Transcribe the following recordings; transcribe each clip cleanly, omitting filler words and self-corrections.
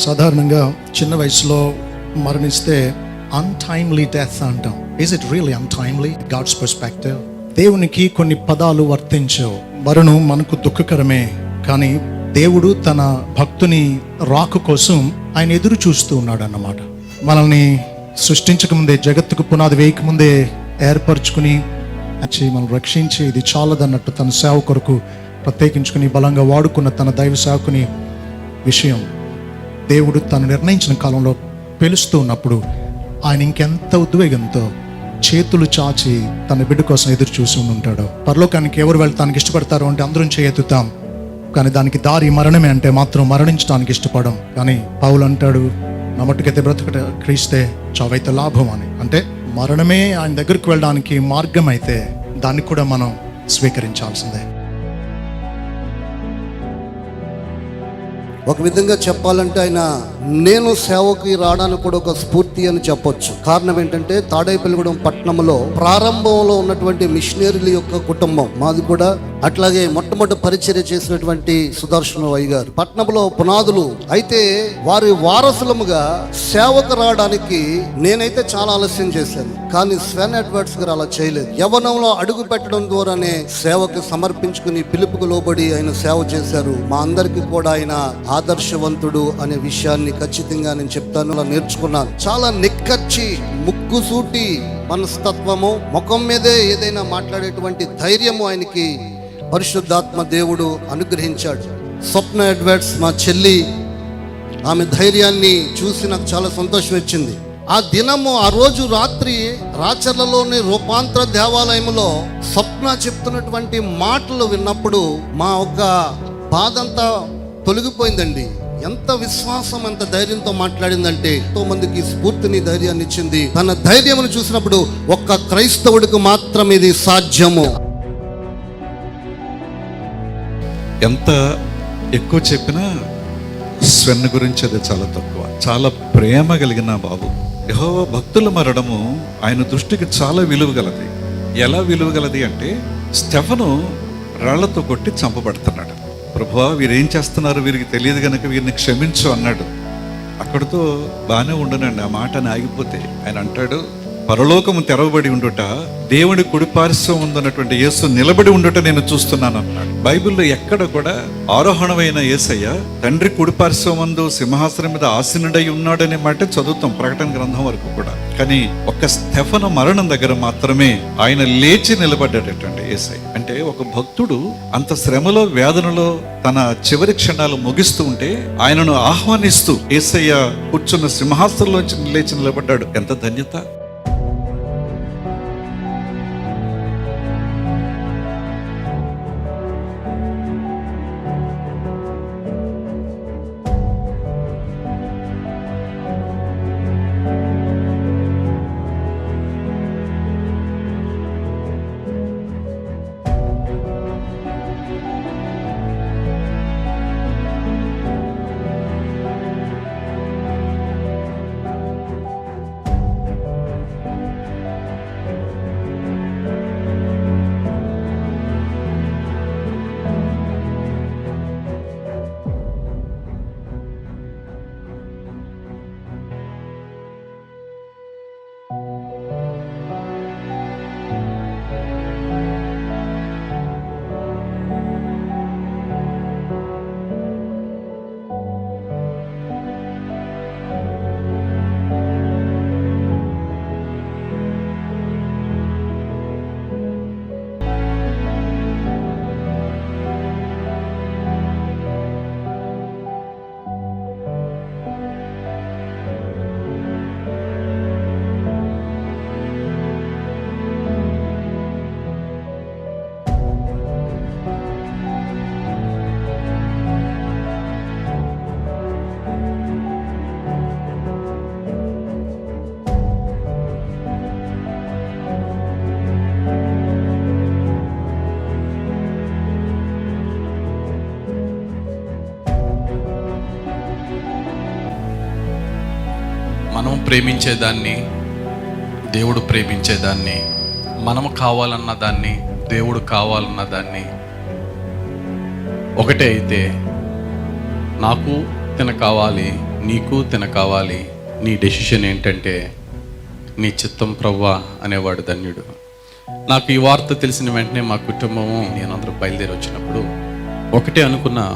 సాధారణంగా చిన్న వయసులో మరణిస్తే అన్టైమ్లీ డెత్ అంటాం. Is it really untimely God's perspective? దేవునికి కొన్ని పదాలు వర్తించవు. మరణం మనకు దుఃఖకరమే, కానీ దేవుడు తన భక్తుని రాక కోసం ఆయన ఎదురు చూస్తూ ఉన్నాడు అన్నమాట. మనల్ని సృష్టించకముందే, జగత్తుకు పునాది వేయకముందే ఏర్పరచుకుని మనం రక్షించి ఇది చాలదన్నట్టు తన సేవ కొరకు ప్రత్యేకించుకుని బలంగా వాడుకున్న తన దైవ సేవకుని విషయం దేవుడు తను నిర్ణయించిన కాలంలో పిలుస్తూ ఉన్నప్పుడు ఆయన ఇంకెంత ఉద్వేగంతో చేతులు చాచి తన బిడ్డ కోసం ఎదురు చూసి ఉంటాడు. పరలోకానికి ఎవరు వెళ్తానికి ఇష్టపడతారు అంటే అందరం చేయెత్తుతాం, కానీ దానికి దారి మరణమే అంటే మాత్రం మరణించడానికి ఇష్టపడం. కానీ పౌలు అంటాడు, నా మట్టుకైతే బ్రతకట క్రీస్తే, చావైతే లాభం అని. అంటే మరణమే ఆయన దగ్గరికి వెళ్ళడానికి మార్గం అయితే దాన్ని కూడా మనం స్వీకరించాల్సిందే. ఒక విధంగా చెప్పాలంటే ఆయన నేను సేవకి రావడానికి కూడా ఒక స్ఫూర్తి అని చెప్పొచ్చు. కారణం ఏంటంటే తాడేపల్లిగూడెం పట్టణంలో ప్రారంభంలో ఉన్నటువంటి మిషనరీల యొక్క కుటుంబం మాది కూడా. అట్లాగే మొట్టమొదటి పరిచర్య చేసినటువంటి సుదర్శన వై గారు పట్టణంలో పునాదులు. అయితే వారి వారసులముగా సేవకు రావడానికి నేనైతే చాలా ఆలస్యం చేశాను, కానీ స్వెన్ ఎడ్వర్డ్స్ గారు అలా చేయలేదు. యవ్వనంలో అడుగు పెట్టడం ద్వారానే సేవకు సమర్పించుకుని పిలుపుకు లోబడి ఆయన సేవ చేశారు. మా అందరికీ కూడా ఆయన ఆదర్శవంతుడు అనే విషయాన్ని ఖచ్చితంగా నేను చెప్తాను. అలా నేర్చుకున్నాను. చాలా నిక్కచ్చి ముక్కుసూటి మనస్తత్వము, ముఖం మీదే ఏదైనా మాట్లాడేటువంటి ధైర్యము ఆయనకి పరిశుద్ధాత్మ దేవుడు అనుగ్రహించాడు. స్వప్న ఎడ్వర్డ్స్ మా చెల్లి, ఆమె ధైర్యాన్ని చూసి నాకు చాలా సంతోషం వచ్చింది. ఆ దినము ఆ రోజు రాత్రి రాచర్లలోని రూపాంతర దేవాలయంలో స్వప్న చెప్తున్నటువంటి మాటలు విన్నప్పుడు మా ఒక బాధంతా తొలగిపోయిందండి. ఎంత విశ్వాసం, ఎంత ధైర్యంతో మాట్లాడిందంటే ఎంతో మందికి స్ఫూర్తిని, ధైర్యాన్ని ఇచ్చింది. తన ధైర్యమును చూసినప్పుడు ఒక్క క్రైస్తవుడికి మాత్రం ఇది సాధ్యము. ఎంత ఎక్కువ చెప్పినా స్వెన్ గురించి అది చాలా తక్కువ. చాలా ప్రేమ కలిగిన బాబు. యెహోవా భక్తుల మరణము ఆయన దృష్టికి చాలా విలువగలది. ఎలా విలువగలది అంటే, స్టెఫను రాళ్లతో కొట్టి చంపబడుతున్నాడు. ప్రభువా, వీరేం చేస్తున్నారు, వీరికి తెలియదు కనుక వీరిని క్షమించు అన్నాడు. అక్కడితో బాగానే ఉండనండి. ఆ మాటని ఆగిపోతే ఆయన అంటాడు, పరలోకము తెరవబడి ఉండుట, దేవుడి కుడి పార్శ్వం ఉందన్నటువంటి యేసు నిలబడి ఉండుట నేను చూస్తున్నాను అన్నాడు. బైబిల్లో ఎక్కడ కూడా ఆరోహణమైన యేసయ్య తండ్రి కుడి పార్శ్వమందు సింహాసనం మీద ఆసీనుడై ఉన్నాడనే మాట చదువుతాం ప్రకటన గ్రంథం వరకు కూడా. కానీ ఒక్క స్టెఫను మరణం దగ్గర మాత్రమే ఆయన లేచి నిలబడ్డాడటండి యేసయ్య. అంటే ఒక భక్తుడు అంత శ్రమలో, వేదనలో తన చివరి క్షణాలు ముగిస్తూ ఉంటే ఆయనను ఆహ్వానిస్తూ యేసయ్య కూర్చున్న సింహాసనంలోంచి లేచి నిలబడ్డాడు. ఎంత ధన్యత! మనం ప్రేమించేదాన్ని, దేవుడు ప్రేమించేదాన్ని, మనము కావాలన్న దాన్ని, దేవుడు కావాలన్న దాన్ని ఒకటే అయితే, నాకు తిన కావాలి, నీకు తిన కావాలి, నీ డెసిషన్ ఏంటంటే నీ చిత్తం ప్రవ్వా అనేవాడు ధన్యుడు. నాకు ఈ వార్త తెలిసిన వెంటనే మా కుటుంబము నేను అందరూ బయలుదేరి వచ్చినప్పుడు ఒకటే అనుకున్నా,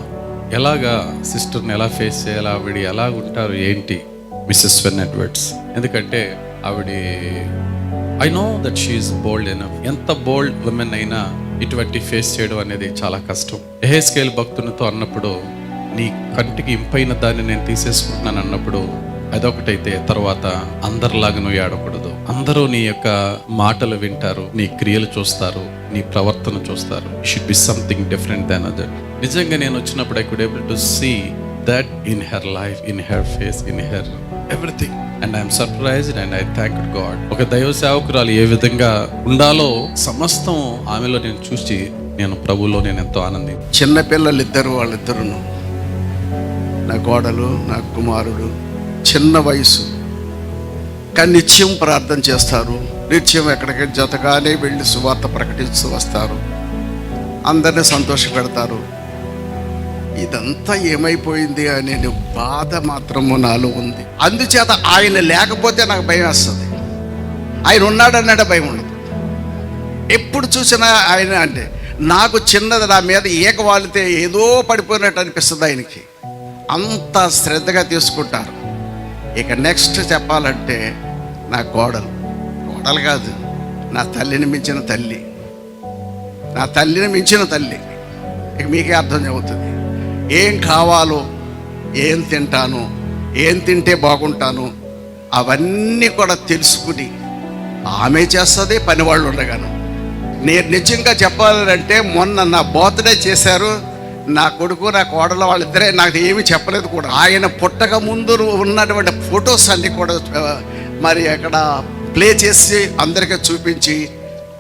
ఎలాగా సిస్టర్ని ఎలా ఫేస్ చేయాలి, ఆవిడ ఎలా ఉంటారు ఏంటి, మిస్సెస్ స్వెన్ ఎడ్వర్డ్స్. ఎందుకంటే ఆవిడ I know that she's bold enough. ఎంత బోల్డ్ ఉమెన్ అయినా ఇటువంటి ఫేస్ చేయడం అనేది చాలా కష్టం. ఎహెజ్కేలు భక్తునితో అన్నప్పుడు నీ కంటికి ఇంపైన దాన్ని నేను తీసేసుకుంటున్నాను అన్నప్పుడు అదొకటైతే, తర్వాత అందరిలాగా నువ్వు ఏడకూడదు. అందరూ నీ యొక్క మాటలు వింటారు, నీ క్రియలు చూస్తారు, నీ ప్రవర్తన చూస్తారు. Should be something different than other. నిజంగా నేను వచ్చినప్పుడు I could able to see that in her life, in her face, in her everything. And I'm surprised and I thank God. ఒక దైవ సేవకురాలు ఏ విధంగా ఉండాలో సమస్తం ఆమెలో నేను చూసి నేను ప్రభువులో నేను ఎంతో ఆనందం. చిన్నపిల్లలు ఇద్దరు, వాళ్ళిద్దరును, నా కోడలు, నా కుమారుడు, చిన్న వయసు, కానీ నిత్యం ప్రార్థన చేస్తారు. నిత్యం ఎక్కడికి జతగానే వెళ్ళి సువార్త ప్రకటిస్తూ వస్తారు, అందరినీ సంతోష పెడతారు. ఇదంతా ఏమైపోయింది అనే బాధ మాత్రము నాలో ఉంది. అందుచేత ఆయన లేకపోతే నాకు భయం వేస్తుంది. ఆయన ఉన్నాడన్నాడే భయం ఉండదు. ఎప్పుడు చూసినా ఆయన అంటే నాకు చిన్నది నా మీద ఈక వాలితే ఏదో పడిపోయినట్టు అనిపిస్తుంది ఆయనకి. అంత శ్రద్ధగా తీసుకుంటారు. ఇక నెక్స్ట్ చెప్పాలంటే నా కోడలు కాదు, నా తల్లిని మించిన తల్లి, నా తల్లిని మించిన తల్లి. ఇక మీకే అర్థం అవుతుంది ఏం కావాలో, ఏం తింటాను, ఏం తింటే బాగుంటాను, అవన్నీ కూడా తెలుసుకుని ఆమె చేస్తుంది పనివాళ్ళు ఉండగాను. నేను నిజంగా చెప్పాలంటే మొన్న నా బర్త్డే చేశారు. నా కొడుకు, నా కోడలు, వాళ్ళిద్దరే నాకు ఏమీ చెప్పలేదు కూడా. ఆయన పుట్టక ముందు ఉన్నటువంటి ఫొటోస్ అన్నీ కూడా మరి అక్కడ ప్లే చేసి అందరికీ చూపించి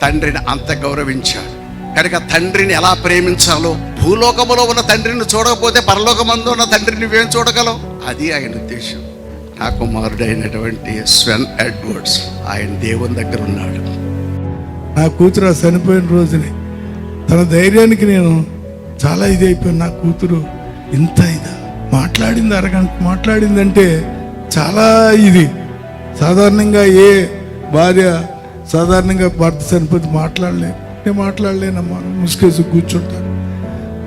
తండ్రిని అంత గౌరవించాడు. కనుక తండ్రిని ఎలా ప్రేమించాలో, భూలోకములో ఉన్న తండ్రిని చూడకపోతే పరలోకమందు ఉన్న తండ్రిని నువ్వేం చూడగలవు, అది ఆయన ఉద్దేశం. నా కుమారుడైనటువంటి స్వెన్ ఎడ్వర్డ్స్ ఆయన దేవుని దగ్గర ఉన్నాడు. నా కూతురు చనిపోయిన రోజుని తన ధైర్యానికి నేను చాలా ఇది అయిపోయాను. నా కూతురు ఇంత ఇదా మాట్లాడింది, అరగంట మాట్లాడిందంటే చాలా ఇది. సాధారణంగా ఏ భార్య సాధారణంగా భర్త చనిపోతే నేను మాట్లాడలేనమ్మా, ముసుకేసి కూర్చుంటాను.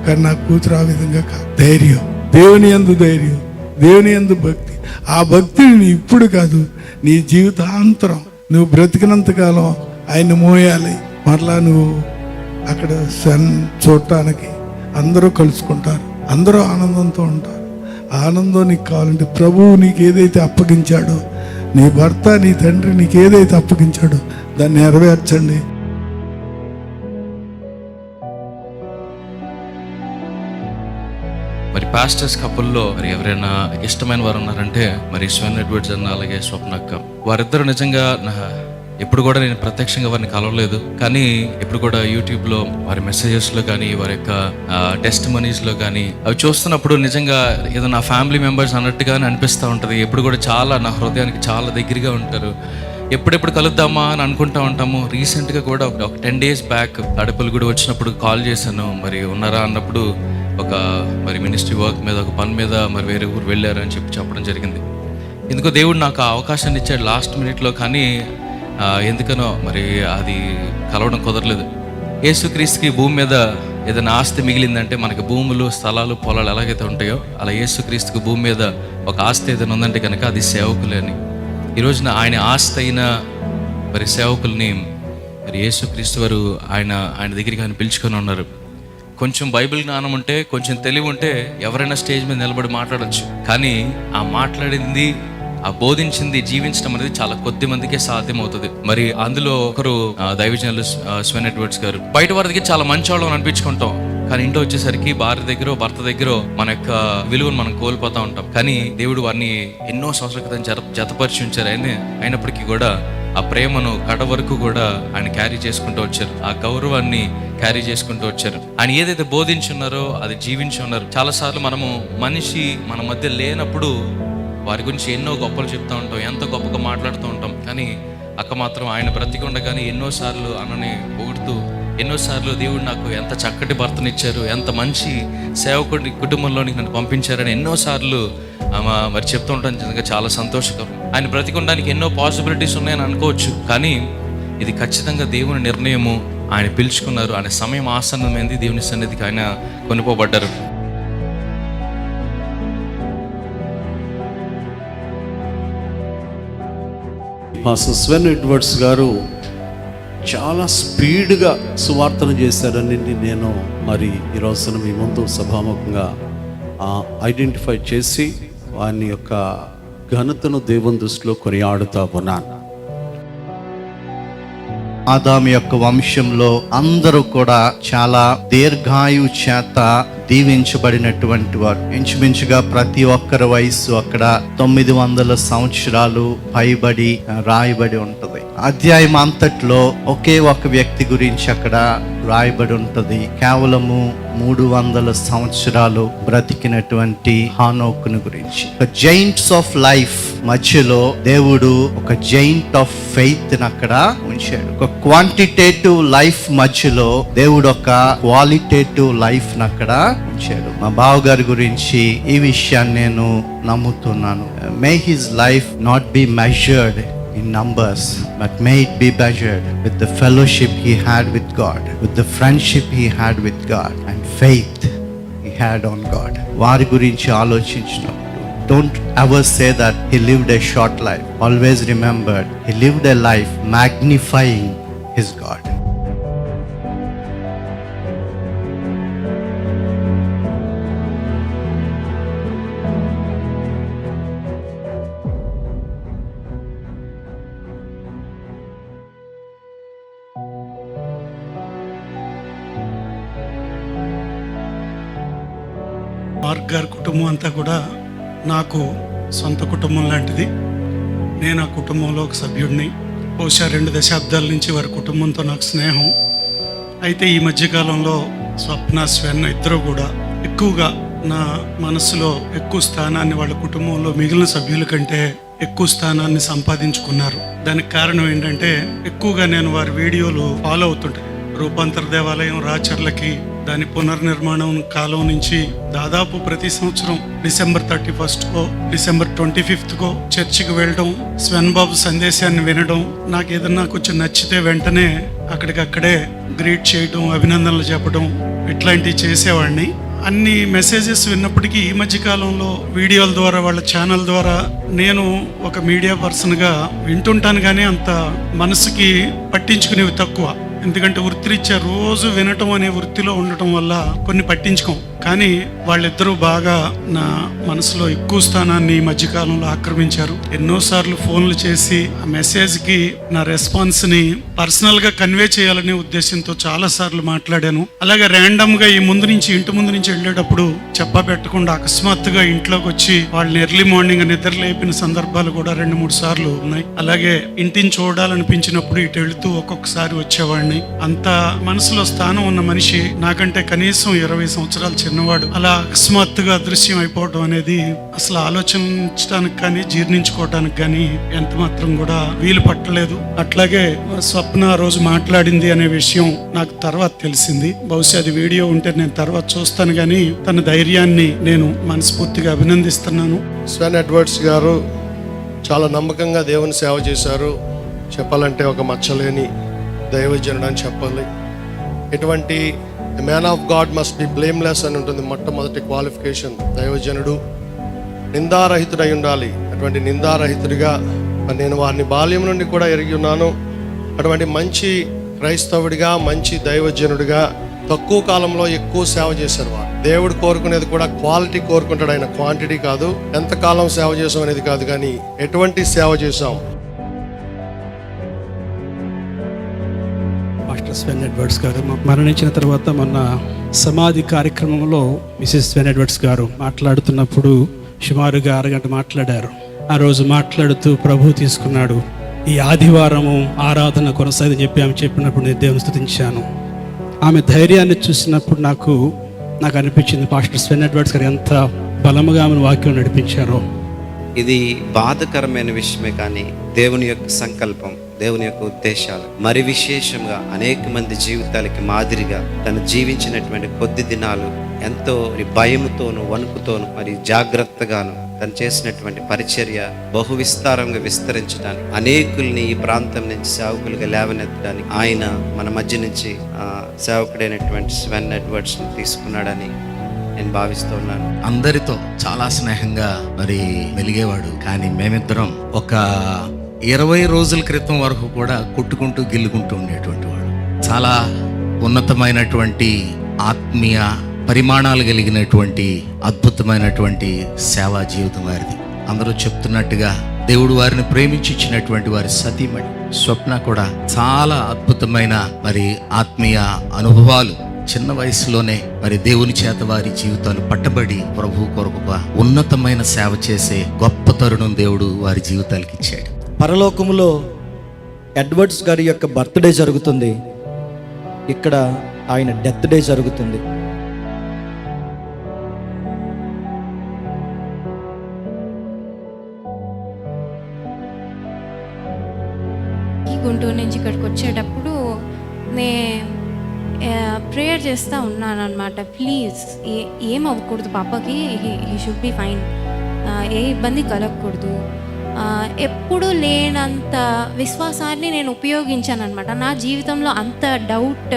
కానీ నా కూతురు ఆ విధంగా కాదు. ధైర్యం, దేవుని యందు ధైర్యం, దేవుని యందు భక్తి. ఆ భక్తిని ఇప్పుడు కాదు, నీ జీవితాంతరం నువ్వు బ్రతికినంతకాలం ఆయన్ని మోయాలి. మరలా నువ్వు అక్కడ చూడటానికి అందరూ కలుసుకుంటారు, అందరూ ఆనందంతో ఉంటారు. ఆనందం నీకు కావాలంటే ప్రభువు నీకు ఏదైతే అప్పగించాడో, నీ భర్త, నీ తండ్రి నీకు ఏదైతే అప్పగించాడో దాన్ని నెరవేర్చండి. మరి పాస్టర్స్ కపుల్లో మరి ఎవరైనా ఇష్టమైన వారు ఉన్నారంటే మరి స్వెన్ ఎడ్వర్డ్స్ అన్న, అలాగే స్వప్నక్క, వారిద్దరు నిజంగా ఎప్పుడు కూడా నేను ప్రత్యక్షంగా వారిని కలవలేదు. కానీ ఎప్పుడు కూడా యూట్యూబ్లో వారి మెసేజెస్లో కానీ, వారి యొక్క టెస్ట్ మనీస్లో కానీ అవి చూస్తున్నప్పుడు నిజంగా ఏదో నా ఫ్యామిలీ మెంబర్స్ అన్నట్టుగానే అనిపిస్తూ ఉంటుంది. ఎప్పుడు కూడా చాలా నా హృదయానికి చాలా దగ్గరగా ఉంటారు. ఎప్పుడెప్పుడు కలుద్దామా అని అనుకుంటా ఉంటాము. రీసెంట్గా కూడా ఒక 10 days బ్యాక్ తాడేపల్లిగూడ వచ్చినప్పుడు కాల్ చేశాను. మరి ఉన్నారా అన్నప్పుడు ఒక మరి మినిస్ట్రీ వర్క్ మీద, ఒక పని మీద మరి వేరే ఊరు వెళ్ళారు అని చెప్పడం జరిగింది. ఎందుకో దేవుడు నాకు ఆ అవకాశాన్ని ఇచ్చాడు లాస్ట్ మినిట్లో. కానీ ఎందుకనో మరి అది కలవడం కుదరలేదు. యేసుక్రీస్తుకి భూమి మీద ఏదైనా ఆస్తి మిగిలిందంటే, మనకి భూములు, స్థలాలు, పొలాలు ఎలాగైతే ఉంటాయో అలా యేసుక్రీస్తుకి భూమి మీద ఒక ఆస్తి ఏదైనా ఉందంటే కనుక అది సేవకులే అని. ఈ రోజున ఆయన ఆస్తి అయిన మరి సేవకుల్ని మరి యేసుక్రీస్తు వారు ఆయన దగ్గరికి ఆయన పిలుచుకొని ఉన్నారు. కొంచెం బైబిల్ జ్ఞానం ఉంటే, కొంచెం తెలివి ఉంటే ఎవరైనా స్టేజ్ మీద నిలబడి మాట్లాడచ్చు. కానీ ఆ మాట్లాడింది, ఆ బోధించింది, జీవించడం అనేది చాలా కొద్ది మందికే సాధ్యమవుతుంది. మరి అందులో ఒకరు దైవజనులు స్వెన్ ఎడ్వర్డ్స్ గారు. బయట వారికి చాలా మంచి వాళ్ళని అనిపించుకుంటాం, కానీ ఇంట్లో వచ్చేసరికి భార్య దగ్గర, భర్త దగ్గర మన యొక్క విలువను మనం కోల్పోతూ ఉంటాం. కానీ దేవుడు వారిని ఎన్నో సంవత్సరాల క్రితం జతపరిచి ఉంచారు. అయినప్పటికీ కూడా ఆ ప్రేమను కడ వరకు కూడా ఆయన క్యారీ చేసుకుంటూ వచ్చారు. ఆ గౌరవాన్ని క్యారీ చేసుకుంటూ వచ్చారు. ఆయన ఏదైతే బోధించున్నారో అది జీవించి ఉన్నారు. చాలాసార్లు మనము మనిషి మన మధ్య లేనప్పుడు వారి గురించి ఎన్నో గొప్పలు చెప్తూ ఉంటాం, ఎంతో గొప్పగా మాట్లాడుతూ ఉంటాం. కానీ అక్క మాత్రం ఆయన బ్రతికుండగానే ఎన్నోసార్లు అన్నని పొగుడుతూ, ఎన్నోసార్లు దేవుడు నాకు ఎంత చక్కటి భర్తనిచ్చారు, ఎంత మంచి సేవకుడి కుటుంబంలోనికి నన్ను పంపించారని ఎన్నోసార్లు మరి చెప్తూ ఉంటాను, నిజంగా చాలా సంతోషకరం. ఆయన బ్రతికొనడానికి ఎన్నో పాసిబిలిటీస్ ఉన్నాయని అనుకోవచ్చు, కానీ ఇది ఖచ్చితంగా దేవుని నిర్ణయము. ఆయన పిలుచుకున్నారు, ఆయన సమయం ఆసన్నమైంది, దేవుని సన్నిధికి ఆయన కొనుకోబడ్డారు. పాస్టర్ స్వెన్ ఎడ్వర్డ్స్ గారు చాలా స్పీడ్గా సువార్తను చేశారని నేను మరి ఈ రోజున మీ ముందు సభాముఖంగా ఐడెంటిఫై చేసి వాని యొక్క ఘనతను దేవుని దృష్టిలో కొనియాడుతా ఉన్నాను. ఆదాము యొక్క వంశంలో అందరూ కూడా చాలా దీర్ఘాయు చేత దీవించబడినటువంటి వారు. ఇంచుమించుగా ప్రతి ఒక్కరి వయస్సు అక్కడ 900 సంవత్సరాలు పైబడి రాయబడి ఉంటది. అధ్యాయం అంతట్లో ఒకే ఒక వ్యక్తి గురించి అక్కడ రాయబడి ఉంటది. కేవలము 300 సంవత్సరాలు బ్రతికినటువంటి హానోకుని గురించి. జైంట్స్ ఆఫ్ లైఫ్ మధ్యలో దేవుడు ఒక జైంట్ ఆఫ్ ఫెయిత్ అక్కడ ఉంచాడు. ఒక క్వాంటిటేటివ్ లైఫ్ మధ్యలో దేవుడు ఒక క్వాలిటేటివ్ లైఫ్ అక్కడ ఉంచాడు. మా బావగారి గురించి ఈ విషయాన్ని నేను నమ్ముతున్నాను. మే his life not be measured in numbers, but may it be measured with the fellowship he had with God, with the friendship he had with God, and faith he had on God. వారి గురించి ఆలోచించినప్పుడు don't ever say that he lived a short life. Always remember he lived a life magnifying his God. Mark గారి కుటుంబం అంతా కూడా నాకు సొంత కుటుంబం లాంటిది. నేను ఆ కుటుంబంలో ఒక సభ్యుడిని. బహుశా 2 దశాబ్దాల నుంచి వారి కుటుంబంతో నాకు స్నేహం. అయితే ఈ మధ్యకాలంలో స్వప్న, స్వెన్ ఇద్దరు కూడా ఎక్కువగా నా మనసులో ఎక్కువ స్థానాన్ని వాళ్ళ కుటుంబంలో మిగిలిన సభ్యుల కంటే ఎక్కువ స్థానాన్ని సంపాదించుకున్నారు. దానికి కారణం ఏంటంటే ఎక్కువగా నేను వారి వీడియోలు ఫాలో అవుతుంటాను. రూపాంతర దేవాలయం రాచర్లకి, దాని పునర్నిర్మాణం కాలం నుంచి దాదాపు ప్రతి సంవత్సరం డిసెంబర్ 31 డిసెంబర్ 25 చర్చికి వెళ్ళడం, స్వెన్ బాబు సందేశాన్ని వినడం, నాకు ఏదన్నా కొంచెం నచ్చితే వెంటనే అక్కడికక్కడే గ్రీట్ చేయడం, అభినందనలు చెప్పడం, ఇట్లాంటివి చేసేవాడిని. అన్ని మెసేజెస్ విన్నప్పటికీ ఈ మధ్యకాలంలో వీడియోల ద్వారా, వాళ్ళ ఛానల్ ద్వారా నేను ఒక మీడియా పర్సన్గా వింటుంటాను, కానీ అంత మనసుకి పట్టించుకునేవి తక్కువ. ఎందుకంటే వృత్తిరీత్యా రోజు వినటం అనే వృత్తిలో ఉండటం వల్ల కొన్ని పట్టించుకోం. కానీ వాళ్ళిద్దరూ బాగా నా మనసులో ఎక్కువ స్థానాన్ని ఈ మధ్యకాలంలో ఆక్రమించారు. ఎన్నోసార్లు ఫోన్లు చేసి ఆ మెసేజ్కి నా రెస్పాన్స్ని పర్సనల్గా కన్వే చేయాలనే ఉద్దేశంతో చాలాసార్లు మాట్లాడాను. అలాగే ర్యాండమ్గా ఈ ఇంటి ముందు నుంచి వెళ్ళేటప్పుడు చెప్పా పెట్టకుండా అకస్మాత్తుగా ఇంట్లోకి వచ్చి వాళ్ళని ఎర్లీ మార్నింగ్ నిద్ర లేపిన సందర్భాలు కూడా 2-3 సార్లు ఉన్నాయి. అలాగే ఇంటిని చూడాలనిపించినప్పుడు ఇటు వెళుతూ ఒక్కొక్కసారి వచ్చేవాడిని. అంత మనసులో స్థానం ఉన్న మనిషి, నాకంటే కనీసం 20 సంవత్సరాలు చిన్నవాడు, అలా అకస్మాత్తుగా అదృశ్యం అయిపోవడం అనేది అసలు ఆలోచించడానికి కానీ జీర్ణించుకోవడానికి కానీ ఎంత మాత్రం కూడా వీలు పట్టలేదు. అట్లాగే స్వప్న రోజు మాట్లాడింది అనే విషయం నాకు తర్వాత తెలిసింది. బహుశా అది వీడియో ఉంటే నేను తర్వాత చూస్తాను, కానీ తన ధైర్యాన్ని నేను మనస్ఫూర్తిగా అభినందిస్తున్నాను. స్వెన్ ఎడ్వర్డ్స్ గారు చాలా నమ్మకంగా దేవుని సేవ చేశారు. చెప్పాలంటే ఒక మచ్చలేని దైవజనుడు అని చెప్పాలి. ఎటువంటి man of God must be blameless అని ఉంటుంది మొట్టమొదటి క్వాలిఫికేషన్. దైవజనుడు నిందారహితుడై ఉండాలి. అటువంటి నిందారహితుడిగా నేను వారిని బాల్యం నుండి కూడా ఎరిగి ఉన్నాను. అటువంటి మంచి క్రైస్తవుడిగా, మంచి దైవజనుడిగా తక్కువ కాలంలో ఎక్కువ సేవ చేశారు. వారు దేవుడు కోరుకునేది కూడా క్వాలిటీ కోరుకుంటాడు, ఆయన క్వాంటిటీ కాదు. ఎంతకాలం సేవ చేసాం అనేది కాదు, కానీ ఎటువంటి సేవ చేసాం. మాస్టర్ స్వెన్ ఎడ్వర్డ్స్ గారు మరణించిన తర్వాత మొన్న సమాధి కార్యక్రమంలో మిసెస్ స్వెన్ ఎడ్వర్డ్స్ గారు మాట్లాడుతున్నప్పుడు సుమారుగా 1 గంట మాట్లాడారు. ఆ రోజు మాట్లాడుతూ ప్రభు తీసుకున్నాడు. ఈ ఆదివారము ఆరాధన కొనసాగని చెప్పి ఆమె చెప్పినప్పుడు నేను దేవుని స్తుతించాను. ఆమె ధైర్యాన్ని చూసినప్పుడు నాకు అనిపించింది పాస్టర్ స్వెన్ ఎడ్వర్డ్స్ గారు ఎంత బలముగా ఆమెను వాక్యం నడిపించారో. ఇది బాధకరమైన విషయమే, కానీ దేవుని యొక్క సంకల్పం. దేవుని యొక్క ఉద్దేశాలు, మరి విశేషంగా అనేక మంది జీవితాలకి మాదిరిగా తను జీవించినటువంటి కొద్ది దినాలు ఎంతో భయముతోను వణుకుతోను మరి జాగ్రత్తగాను తను చేసినటువంటి పరిచర్య బహు విస్తారంగా విస్తరించడానికి, అనేకుల్ని ఈ ప్రాంతం నుంచి సేవకులుగా లేవనెత్తడానికి ఆయన మన మధ్య నుంచి సేవకుడైనటువంటి స్వెన్ ఎడ్వర్డ్స్ని తీసుకున్నాడని నేను భావిస్తున్నాను. అందరితో చాలా స్నేహంగా మరి మెలిగేవాడు. కానీ మేమిద్దరం ఒక 20 రోజుల క్రితం వరకు కూడా కొట్టుకుంటూ గిల్లుకుంటూ ఉండేటువంటి వాడు. చాలా ఉన్నతమైనటువంటి ఆత్మీయ పరిమాణాలు కలిగినటువంటి అద్భుతమైనటువంటి సేవా జీవితం వారిది. అందరూ చెప్తున్నట్టుగా దేవుడు వారిని ప్రేమించి ఇచ్చినటువంటి వారి సతీమణి స్వప్న కూడా చాలా అద్భుతమైన మరి ఆత్మీయ అనుభవాలు చిన్న వయసులోనే మరి దేవుని చేత వారి జీవితాలు పట్టబడి ప్రభు కొరకుగా ఉన్నతమైన సేవ చేసే గొప్ప తరుణం దేవుడు వారి జీవితాలకి ఇచ్చాడు. పరలోకములో ఎడ్వర్డ్స్ గారి యొక్క బర్త్డే జరుగుతుంది, ఇక్కడ ఆయన డెత్ డే జరుగుతుంది. గుంటూరు నుంచి ఇక్కడికి వచ్చేటప్పుడు ప్రేయర్ చేస్తూ ఉన్నాను అనమాట. ప్లీజ్ ఏం అవ్వకూడదు పాపకి, హీ షుడ్ బి ఫైన్, ఏ ఇబ్బంది కలగకూడదు. ఎప్పుడు లేనంత విశ్వాసాన్ని నేను ఉపయోగించాను అనమాట. నా జీవితంలో అంత డౌట్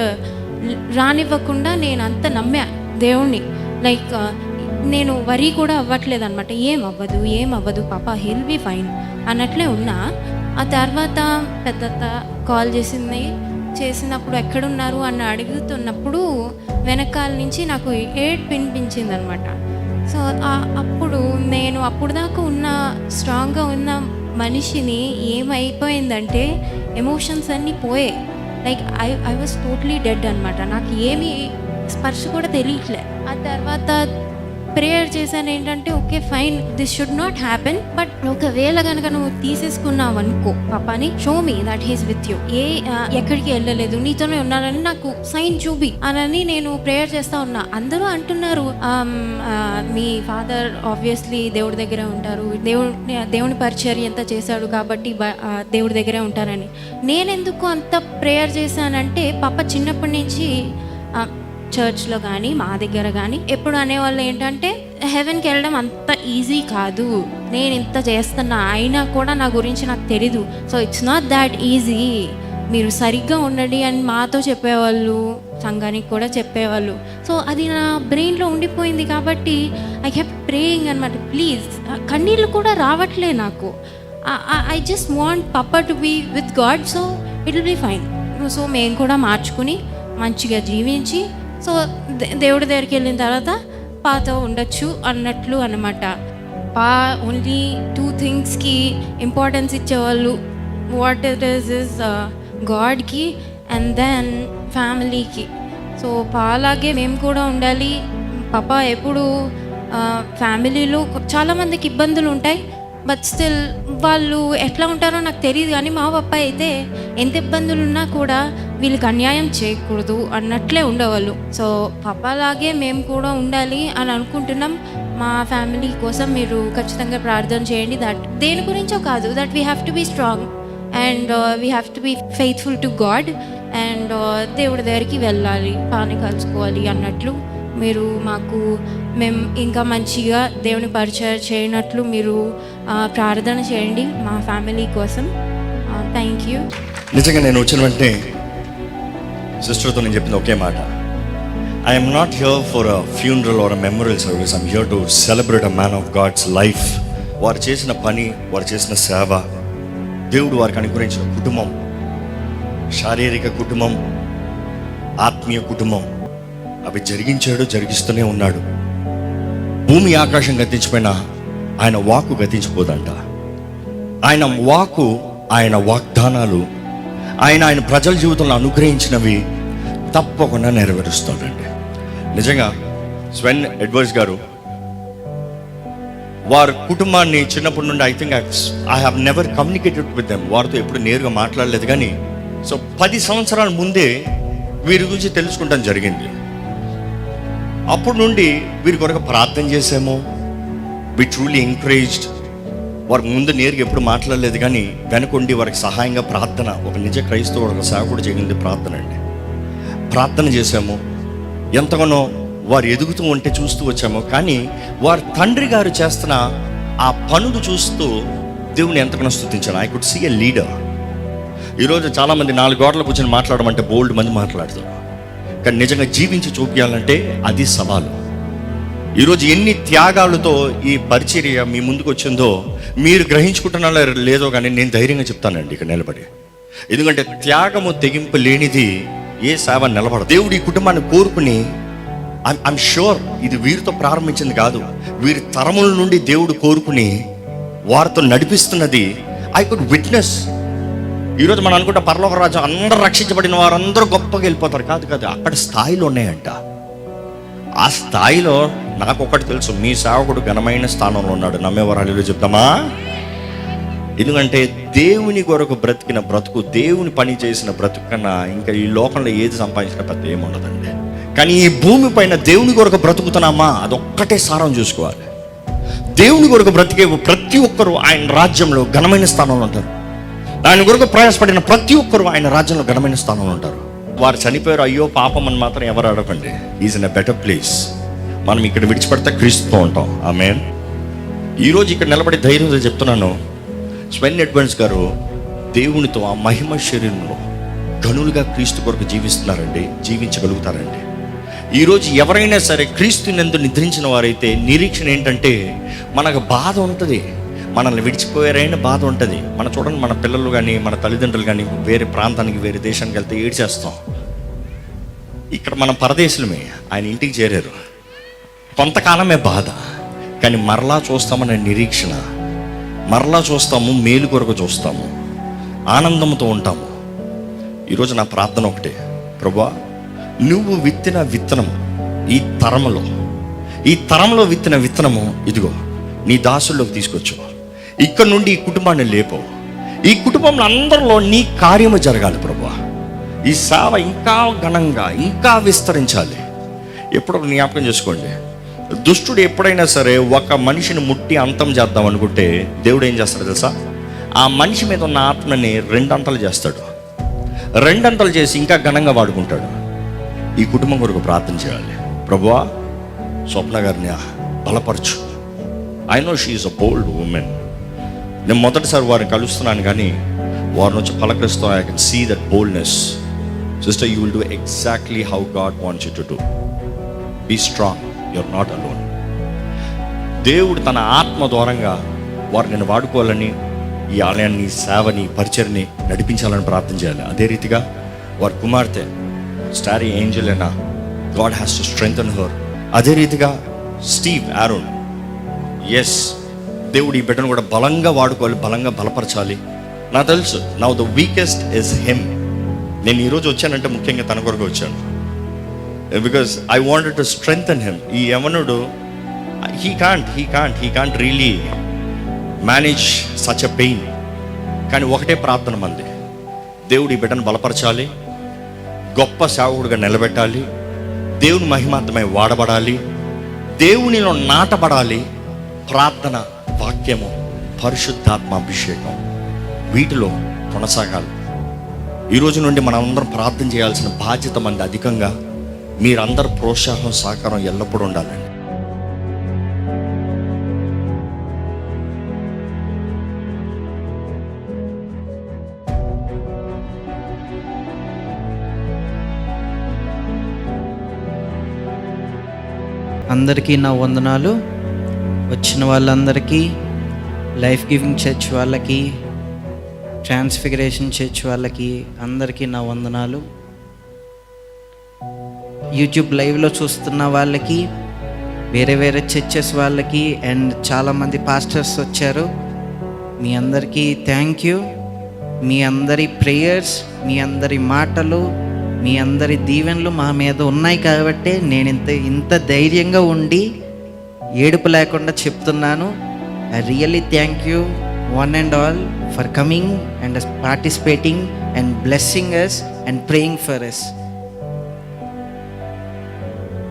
రానివ్వకుండా నేను అంత నమ్మా దేవుణ్ణి. లైక్ నేను వరీ కూడా అవ్వట్లేదు అనమాట. ఏం అవ్వదు పాప, హీల్ బి ఫైన్ అన్నట్లే ఉన్నా. ఆ తర్వాత పెద్దత్త కాల్ చేసినప్పుడు ఎక్కడున్నారు అని అడుగుతున్నప్పుడు వెనకాల నుంచి నాకు ఏడ్ వినిపించింది అనమాట. సో అప్పుడు నేను అప్పుడు దాకా ఉన్న స్ట్రాంగ్గా ఉన్న మనిషిని ఏమైపోయిందంటే ఎమోషన్స్ అన్నీ పోయాయి. Like I was totally dead అనమాట. నాకు ఏమీ స్పర్శ కూడా తెలియట్లే. ఆ తర్వాత ప్రేయర్ చేశాను ఏంటంటే, okay fine, this should not happen, but ఒకవేళ కనుక నువ్వు తీసేసుకున్నావు అనుకో పాపాని, show me that he's with you, ఎక్కడికి వెళ్ళలేదు, నీతోనే ఉన్నానని నాకు సైన్ చూపి అని నేను ప్రేయర్ చేస్తా ఉన్నా. అందరూ అంటున్నారు మీ ఫాదర్ ఆబ్వియస్లీ దేవుడి దగ్గరే ఉంటారు, దేవుని పరిచర్య ఎంత చేశాడు కాబట్టి దేవుడి దగ్గరే ఉంటారని. నేనెందుకు అంత ప్రేయర్ చేశానంటే, పాప చిన్నప్పటి నుంచి చర్చ్లో కానీ మా దగ్గర కానీ ఎప్పుడు అనేవాళ్ళు ఏంటంటే, హెవెన్కి వెళ్ళడం అంత ఈజీ కాదు, నేను ఇంత చేస్తున్నా అయినా కూడా నా గురించి నాకు తెలీదు, so it's not that easy, మీరు సరిగ్గా ఉండండి అని మాతో చెప్పేవాళ్ళు, సంఘానికి కూడా చెప్పేవాళ్ళు. సో అది నా బ్రెయిన్లో ఉండిపోయింది కాబట్టి ఐ కెప్ట్ ప్రేయింగ్ అనమాట. ప్లీజ్, కన్నీళ్ళు కూడా రావట్లే నాకు. I just want papa to be with God, so it will be fine. So మేము కూడా మార్చుకుని మంచిగా జీవించి, సో దేవుడి దగ్గరికి వెళ్ళిన తర్వాత పాతో ఉండొచ్చు అన్నట్లు అన్నమాట. ఓన్లీ 2 థింగ్స్కి ఇంపార్టెన్స్ ఇచ్చేవాళ్ళు. వాట్ ఇట్ ఇస్ గాడ్కి అండ్ దెన్ ఫ్యామిలీకి. సో అలాగే మేము కూడా ఉండాలి. పాప ఎప్పుడు ఫ్యామిలీలో చాలామందికి ఇబ్బందులు ఉంటాయి, బట్ స్టిల్ వాళ్ళు ఎట్లా ఉంటారో నాకు తెలియదు, కానీ మా పాప అయితే ఎంత ఇబ్బందులు ఉన్నా కూడా వీళ్ళకి అన్యాయం చేయకూడదు అన్నట్లే ఉండేవాళ్ళు. సో పాపలాగే మేము కూడా ఉండాలి అని అనుకుంటున్నాం. మా ఫ్యామిలీ కోసం మీరు ఖచ్చితంగా ప్రార్థన చేయండి. దట్ దేని గురించో కాదు, that we have to be strong and we have to be faithful to God and దేవుడి దగ్గరికి వెళ్ళాలి, పాని కలుసుకోవాలి అన్నట్లు మీరు మేము ఇంకా మంచిగా దేవుని పరిచయం చేయనట్లు మీరు ప్రార్థన చేయండి మా ఫ్యామిలీ కోసం. Thank you. నిజంగా నేను వచ్చిన వెంటనే సిస్టర్తో నేను చెప్పింది ఒకే మాట, I'm not here for a funeral or a memorial service, I'm here to celebrate a man of God's life. వారు చేసిన పని, వారు చేసిన సేవ, దేవుడు వారికి అనుగ్రహించిన కుటుంబం, శారీరక కుటుంబం, ఆత్మీయ కుటుంబం, అవి జరిగిస్తూనే ఉన్నాడు. భూమి ఆకాశం గతించిపోయినా ఆయన వాక్కు గతించిపోదంట. ఆయన వాక్కు, ఆయన వాగ్దానాలు, ఆయన ప్రజల జీవితంలో అనుగ్రహించినవి తప్పకుండా నెరవేరుస్తాడండి. నిజంగా స్వెన్ ఎడ్వర్డ్స్ గారు వారి కుటుంబాన్ని చిన్నప్పటి నుండి I have never communicated with them, వారితో ఎప్పుడు నేరుగా మాట్లాడలేదు. కానీ సో 10 సంవత్సరాల ముందే వీరి గురించి తెలుసుకుంటాం జరిగింది. అప్పుడు నుండి వీరి కొరకు ప్రార్థన చేసాము. వి ట్రూలీ ఎంకరేజ్డ్ వారికి ముందు నేరుగా ఎప్పుడు మాట్లాడలేదు, కానీ వెనకుండి వారికి సహాయంగా ప్రార్థన, ఒక నిజ క్రైస్తవుడు ఒక సేవకుడు చేయగలిగింది ప్రార్థన అండి. ప్రార్థన చేశాము, ఎంతగానో వారు ఎదుగుతూ ఉంటే చూస్తూ వచ్చాము. కానీ వారి తండ్రి గారు చేస్తున్న ఆ పనులు చూస్తూ దేవుని ఎంతగానో స్తుతించాను. I could see a leader. ఈరోజు చాలామంది 4 గోడలు కూర్చొని మాట్లాడమంటే బోల్డ్ మంది మాట్లాడుతారు, కానీ నిజంగా జీవించి చూపించాలంటే అది సవాలు. ఈరోజు ఎన్ని త్యాగాలతో ఈ పరిచర్య మీ ముందుకు వచ్చిందో మీరు గ్రహించుకుంటున్నారో లేదో, కానీ నేను ధైర్యంగా చెప్తానండి ఇక్కడ నిలబడి. ఎందుకంటే త్యాగము తెగింపు లేనిది ఏ సేవ నిలబడదు. దేవుడు ఈ కుటుంబాన్ని కోరుకుని, ఐఎమ్ షూర్ ఇది వీరితో ప్రారంభించింది కాదు, వీరి తరముల నుండి దేవుడు కోరుకుని వారితో నడిపిస్తున్నది. I could witness. ఈరోజు మనం అనుకుంటే పరలోక రాజ్యం అందరూ రక్షించబడిన వారందరూ గొప్పగా వెళ్ళిపోతారు, కాదు కాదు, అక్కడ స్థాయిలు ఉన్నాయంట. ఆ స్థాయిలో నాకు ఒకటి తెలుసు, మీ సేవకుడు ఘనమైన స్థానంలో ఉన్నాడు. నమ్మేవారు హల్లెలూయా చెప్తామా? ఎందుకంటే దేవుని కొరకు బ్రతికిన బ్రతుకు, దేవుని పని చేసిన బ్రతుకు కన్నా ఇంకా ఈ లోకంలో ఏది సంపాదించిన పెద్ద ఏముండదండి. కానీ ఈ భూమి పైన దేవుని కొరకు బ్రతుకుతున్నామా, అదొక్కటే సారం చూసుకోవాలి. దేవుని కొరకు బ్రతికే ప్రతి ఒక్కరూ ఆయన రాజ్యంలో ఘనమైన స్థానంలో ఉంటారు. ఆయన కొరకు ప్రయాసపడిన ప్రతి ఒక్కరూ ఆయన రాజ్యంలో ఘనమైన స్థానంలో ఉంటారు. వారు చనిపోయారు, అయ్యో పాపం అని మాత్రం ఎవరు అడగండి. Is in a better place. మనం ఇక్కడ విడిచిపెడితే క్రీస్తుతో ఉంటాం. ఆమేన్. ఈరోజు ఇక్కడ నిలబడి ధైర్యంగా చెప్తున్నాను, స్వెన్ ఎడ్వర్డ్స్ గారు దేవునితో ఆ మహిమ శరీరంలో గనులుగా క్రీస్తు కొరకు జీవిస్తున్నారండి, జీవించగలుగుతారండి. ఈరోజు ఎవరైనా సరే క్రీస్తునందు నిద్రించిన వారైతే నిరీక్షణ ఏంటంటే, మనకు బాధ ఉంటుంది, మనల్ని విడిచిపోయారైనా బాధ ఉంటుంది. మనం చూడండి, మన పిల్లలు కానీ మన తల్లిదండ్రులు కానీ వేరే ప్రాంతానికి వేరే దేశానికి వెళ్తే ఏడ్చేస్తాం. ఇక్కడ మనం పరదేశులమే, ఆయన ఇంటికి చేరారు, కొంతకాలమే బాధ, కానీ మరలా చూస్తామనే నిరీక్షణ, మరలా చూస్తాము, మేలు కొరకు చూస్తాము, ఆనందంతో ఉంటాము. ఈరోజు నా ప్రార్థన ఒకటే, ప్రభువా నువ్వు విత్తిన విత్తనము ఈ తరంలో విత్తిన విత్తనము ఇదిగో నీ దాసుల్లోకి తీసుకొచ్చు. ఇక్కడ నుండి ఈ కుటుంబాన్ని లేపవు. ఈ కుటుంబంలో అందరిలో నీ కార్యము జరగాలి ప్రభువా. ఈ సేవ ఇంకా ఘనంగా ఇంకా విస్తరించాలి. ఎప్పుడో జ్ఞాపకం చేసుకోండి, దుష్టుడు ఎప్పుడైనా సరే ఒక మనిషిని ముట్టి అంతం చేద్దాం అనుకుంటే దేవుడు ఏం చేస్తాడు తెలుసా? ఆ మనిషి మీద ఉన్న ఆత్మని 2 అంతలు చేస్తాడు. 2 అంతలు చేసి ఇంకా ఘనంగా వాడుకుంటాడు. ఈ కుటుంబం కొరకు ప్రార్థన చేయాలి. ప్రభువా స్వప్న గారిని బలపరచు. I know she is a bold woman. నేను మొదటిసారి వారిని కలుస్తున్నాను, కానీ వారి నుంచి పలకరిస్తూ I can see that boldness. Sister, you will do exactly how God wants you to do. Be strong, you're not alone. దేవుడు తన ఆత్మ ద్వారంగా వారు నేను వాడుకోవాలని, ఈ ఆలయాన్ని, సేవని, పరిచర్ని నడిపించాలని ప్రార్థన చేయాలి. అదే రీతిగా వారి కుమార్తె స్టారీ ఏంజల్ అయినా God has to strengthen her. అదే రీతిగా స్టీవ్ ఆరోన్, ఎస్ దేవుడు ఈ బిడ్డను కూడా బలంగా వాడుకోవాలి, బలంగా బలపరచాలి. నాకు తెలుసు, now the weakest is him. నేను ఈరోజు వచ్చానంటే ముఖ్యంగా తన కొరకు వచ్చాను, because I wanted to strengthen him. ఈ యవనుడు he can't really manage such a pain. కానీ ఒకటే ప్రార్థన మంది, దేవుడు ఈ బిడ్డను బలపరచాలి, గొప్ప సేవకుడిగా నిలబెట్టాలి, దేవుని మహిమార్థమై వాడబడాలి, దేవునిలో నాటబడాలి. ప్రార్థన, వాక్యము, పరిశుద్ధాత్మ అభిషేకం, వీటిలో కొనసాగాలి. ఈరోజు నుండి మనం అందరం ప్రార్థన చేయాల్సిన బాధ్యత మంది అధికంగా. మీరందరూ ప్రోత్సాహం, సహకారం ఎల్లప్పుడూ ఉండాలండి. అందరికీ నా వందనాలు. వచ్చిన వాళ్ళందరికీ, లైఫ్ గివింగ్ చర్చ్ వాళ్ళకి, ట్రాన్స్ఫిగరేషన్ చర్చ్ వాళ్ళకి అందరికీ నా వందనాలు. యూట్యూబ్ లైవ్లో చూస్తున్న వాళ్ళకి, వేరే వేరే చర్చెస్ వాళ్ళకి, అండ్ చాలామంది పాస్టర్స్ వచ్చారు, మీ అందరికీ థ్యాంక్ యూ. మీ అందరి ప్రేయర్స్, మీ అందరి మాటలు, మీ అందరి దీవెనలు మా మీద ఉన్నాయి కాబట్టి నేను ఇంత ధైర్యంగా ఉండి ఏడుపు లేకుండా చెప్తున్నాను. I really thank you one and all for coming and participating and blessing us and praying for us.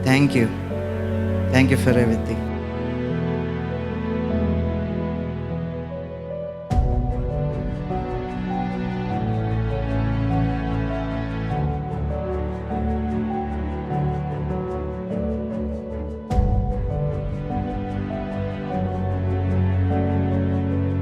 Thank you for everything.